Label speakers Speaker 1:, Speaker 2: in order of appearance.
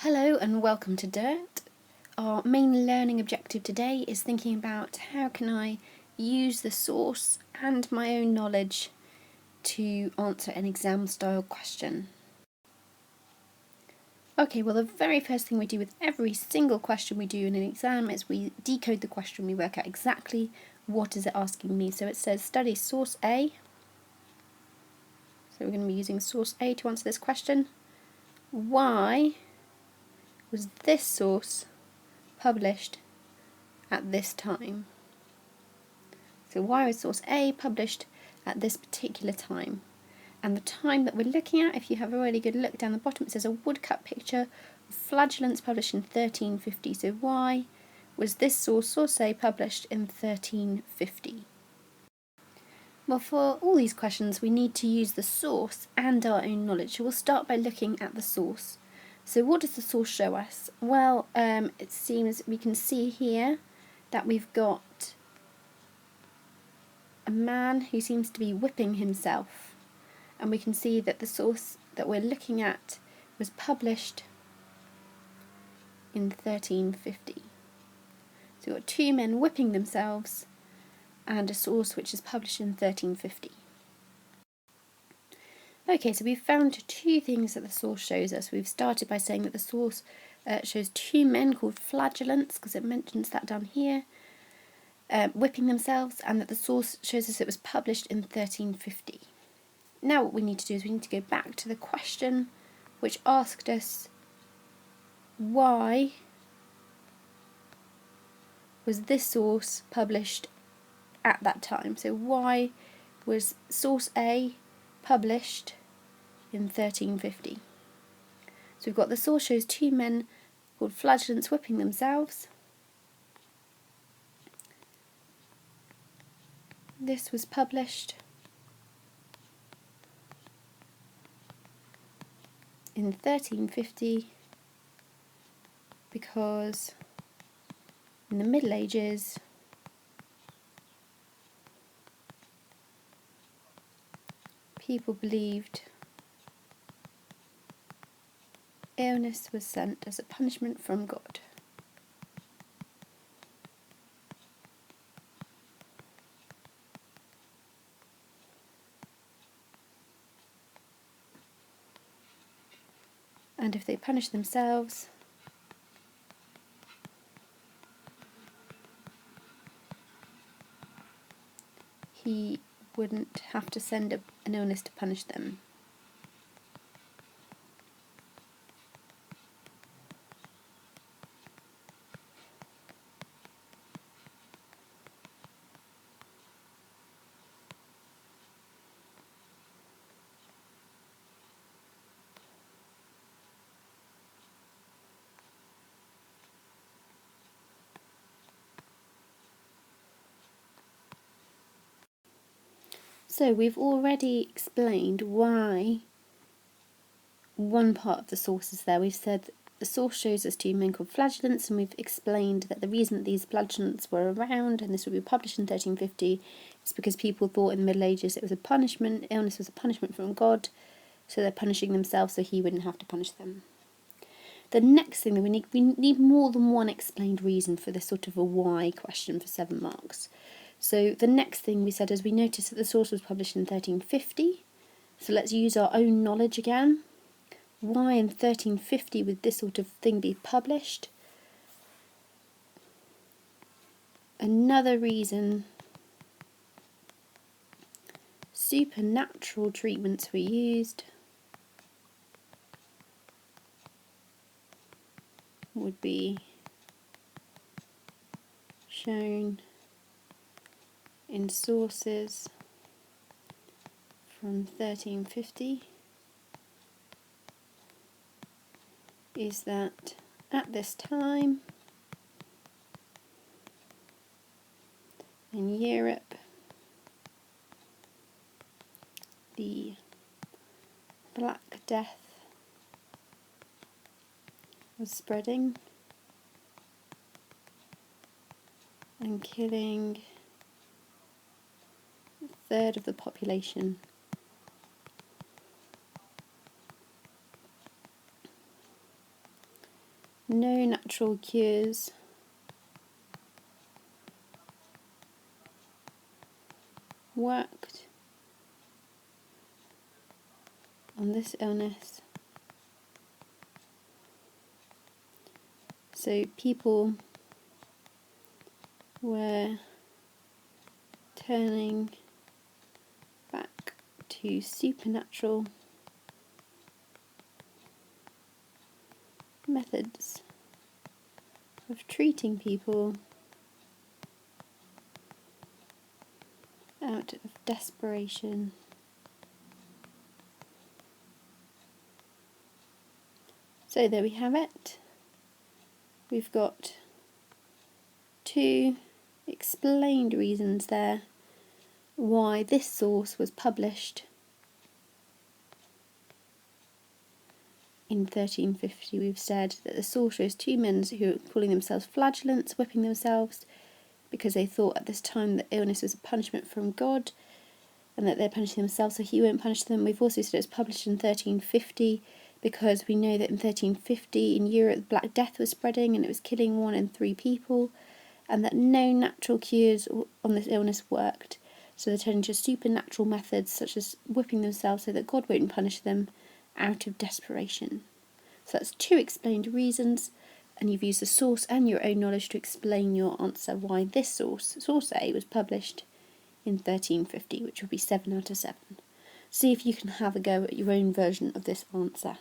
Speaker 1: Hello and welcome to Dirt. Our main learning objective today is thinking about how can I use the source and my own knowledge to answer an exam style question. Okay, well the very first thing we do with every single question we do in an exam is we decode the question, we work out exactly what is it asking me. So it says study source A. So we're going to be using source A to answer this question. Why was this source published at this time? So why was source A published at this particular time? And the time that we're looking at, if you have a really good look down the bottom, it says a woodcut picture of flagellants published in 1350. So why was this source A, published in 1350? Well, for all these questions, we need to use the source and our own knowledge. So we'll start by looking at the source. So what does the source show us? Well, it seems we can see here that we've got a man who seems to be whipping himself, and we can see that the source that we're looking at was published in 1350. So we've got two men whipping themselves and a source which is published in 1350. Okay, so we've found two things that the source shows us. We've started by saying that the source shows two men called flagellants, because it mentions that down here, whipping themselves, and that the source shows us it was published in 1350. Now what we need to do is we need to go back to the question which asked us why was this source published at that time. So why was source A published in 1350? So we've got the source shows two men called flagellants whipping themselves. This was published in 1350 because in the Middle Ages people believed illness was sent as a punishment from God. And if they punished themselves, he wouldn't have to send an illness to punish them. So we've already explained why one part of the source is there. We've said the source shows us two men called flagellants, and we've explained that the reason that these flagellants were around and this would be published in 1350 is because people thought in the Middle Ages it was a punishment, illness was a punishment from God, so they're punishing themselves so he wouldn't have to punish them. The next thing that we need more than one explained reason for this sort of a why question for 7 marks. So the next thing we said is we noticed that the source was published in 1350. So let's use our own knowledge again. Why in 1350 would this sort of thing be published? Another reason, supernatural treatments were used, would be shown in sources from 1350, is that at this time in Europe the Black Death was spreading and killing a third of the population. No natural cures worked on this illness. So people were turning back to supernatural methods of treating people out of desperation. So there we have it. We've got 2 explained reasons there why this source was published in 1350. We've said that the source shows 2 men who were calling themselves flagellants, whipping themselves because they thought at this time that illness was a punishment from God and that they're punishing themselves so he won't punish them. We've also said it was published in 1350 because we know that in 1350 in Europe the Black Death was spreading and it was killing 1 in 3 people, and that no natural cures on this illness worked. So they're turning to supernatural methods such as whipping themselves so that God won't punish them out of desperation. So that's 2 explained reasons, and you've used the source and your own knowledge to explain your answer why this source A, was published in 1350, which would be 7 out of 7. See if you can have a go at your own version of this answer.